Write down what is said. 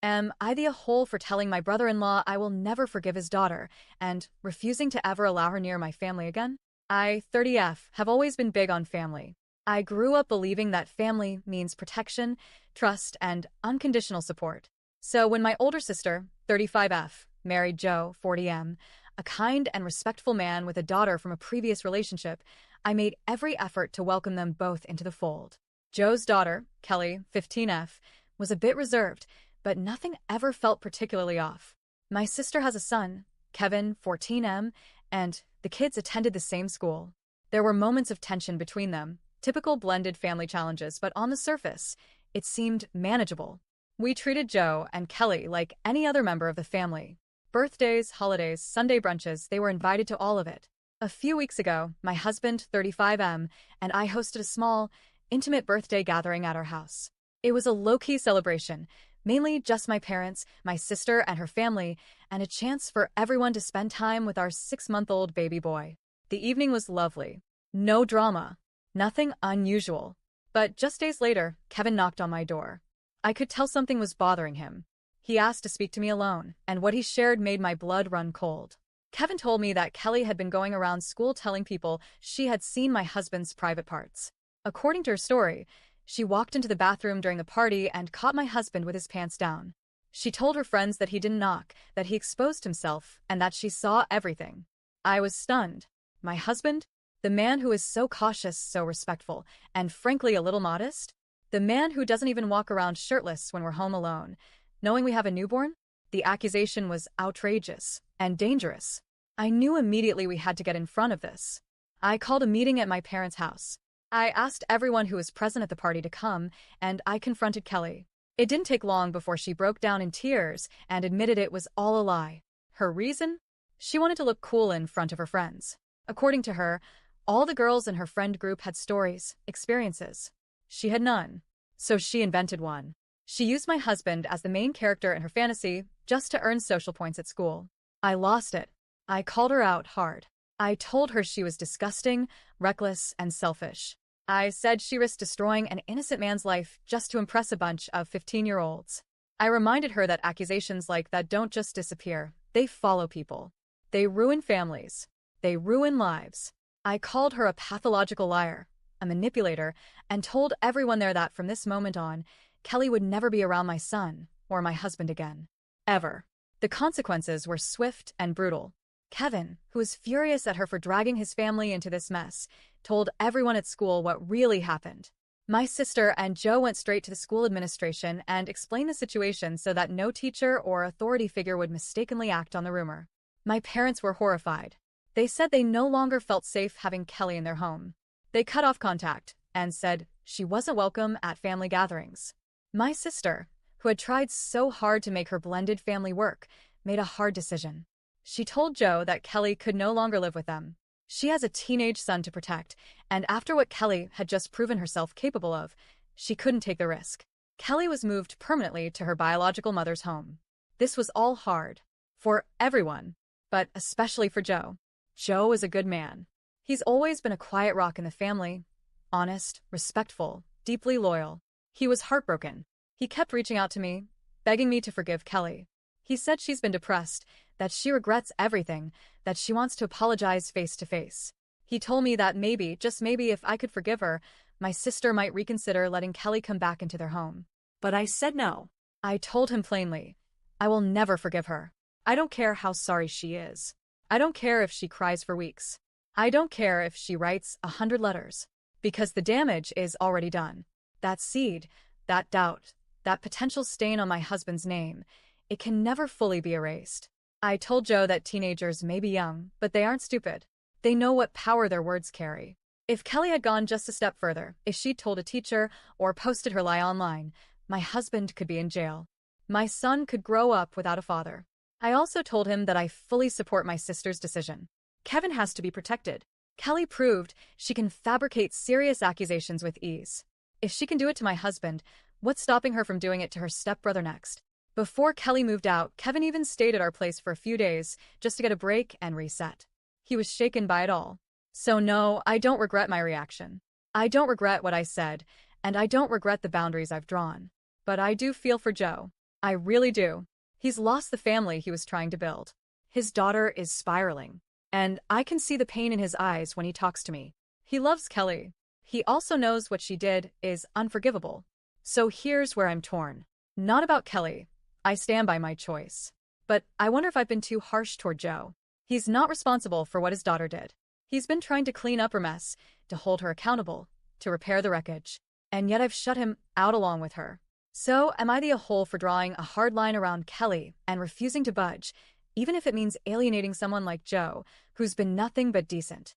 Am I the a-hole for telling my brother-in-law I will never forgive his daughter and refusing to ever allow her near my family again? I, 30F, have always been big on family. I grew up believing that family means protection, trust, and unconditional support. So when my older sister, 35F, married Joe, 40M, a kind and respectful man with a daughter from a previous relationship, I made every effort to welcome them both into the fold. Joe's daughter, Kelly, 15F, was a bit reserved, but nothing ever felt particularly off. My sister has a son, Kevin, 14M, and the kids attended the same school. There were moments of tension between them, typical blended family challenges, but on the surface, it seemed manageable. We treated Joe and Kelly like any other member of the family. Birthdays, holidays, Sunday brunches, they were invited to all of it. A few weeks ago, my husband, 35M, and I hosted a small, intimate birthday gathering at our house. It was a low-key celebration, mainly just my parents, my sister and her family, and a chance for everyone to spend time with our 6-month-old baby boy. The evening was lovely. No drama. Nothing unusual. But just days later, Kevin knocked on my door. I could tell something was bothering him. He asked to speak to me alone, and what he shared made my blood run cold. Kevin told me that Kelly had been going around school telling people she had seen my husband's private parts. According to her story, she walked into the bathroom during the party and caught my husband with his pants down. She told her friends that he didn't knock, that he exposed himself, and that she saw everything. I was stunned. My husband? The man who is so cautious, so respectful, and frankly a little modest? The man who doesn't even walk around shirtless when we're home alone, knowing we have a newborn? The accusation was outrageous and dangerous. I knew immediately we had to get in front of this. I called a meeting at my parents' house. I asked everyone who was present at the party to come, and I confronted Kelly. It didn't take long before she broke down in tears and admitted it was all a lie. Her reason? She wanted to look cool in front of her friends. According to her, all the girls in her friend group had stories, experiences. She had none. So she invented one. She used my husband as the main character in her fantasy just to earn social points at school. I lost it. I called her out hard. I told her she was disgusting, reckless, and selfish. I said she risked destroying an innocent man's life just to impress a bunch of 15-year-olds. I reminded her that accusations like that don't just disappear, they follow people. They ruin families. They ruin lives. I called her a pathological liar, a manipulator, and told everyone there that from this moment on, Kelly would never be around my son or my husband again. Ever. The consequences were swift and brutal. Kevin, who was furious at her for dragging his family into this mess, told everyone at school what really happened. My sister and Joe went straight to the school administration and explained the situation so that no teacher or authority figure would mistakenly act on the rumor. My parents were horrified. They said they no longer felt safe having Kelly in their home. They cut off contact and said she wasn't welcome at family gatherings. My sister, who had tried so hard to make her blended family work, made a hard decision. She told Joe that Kelly could no longer live with them. She has a teenage son to protect, and after what Kelly had just proven herself capable of, she couldn't take the risk. Kelly was moved permanently to her biological mother's home. This was all hard. For everyone, but especially for Joe. Joe is a good man. He's always been a quiet rock in the family. Honest, respectful, deeply loyal. He was heartbroken. He kept reaching out to me, begging me to forgive Kelly. He said she's been depressed, that she regrets everything, that she wants to apologize face to face. He told me that maybe, just maybe if I could forgive her, my sister might reconsider letting Kelly come back into their home. But I said no. I told him plainly, I will never forgive her. I don't care how sorry she is. I don't care if she cries for weeks. I don't care if she writes 100 letters. Because the damage is already done. That seed, that doubt, that potential stain on my husband's name, it can never fully be erased. I told Joe that teenagers may be young, but they aren't stupid. They know what power their words carry. If Kelly had gone just a step further, if she'd told a teacher or posted her lie online, my husband could be in jail. My son could grow up without a father. I also told him that I fully support my sister's decision. Kevin has to be protected. Kelly proved she can fabricate serious accusations with ease. If she can do it to my husband, what's stopping her from doing it to her stepbrother next? Before Kelly moved out, Kevin even stayed at our place for a few days just to get a break and reset. He was shaken by it all. So no, I don't regret my reaction. I don't regret what I said, and I don't regret the boundaries I've drawn. But I do feel for Joe. I really do. He's lost the family he was trying to build. His daughter is spiraling, and I can see the pain in his eyes when he talks to me. He loves Kelly. He also knows what she did is unforgivable. So here's where I'm torn. Not about Kelly. I stand by my choice. But I wonder if I've been too harsh toward Joe. He's not responsible for what his daughter did. He's been trying to clean up her mess, to hold her accountable, to repair the wreckage. And yet I've shut him out along with her. So am I the a-hole for drawing a hard line around Kelly and refusing to budge, even if it means alienating someone like Joe, who's been nothing but decent?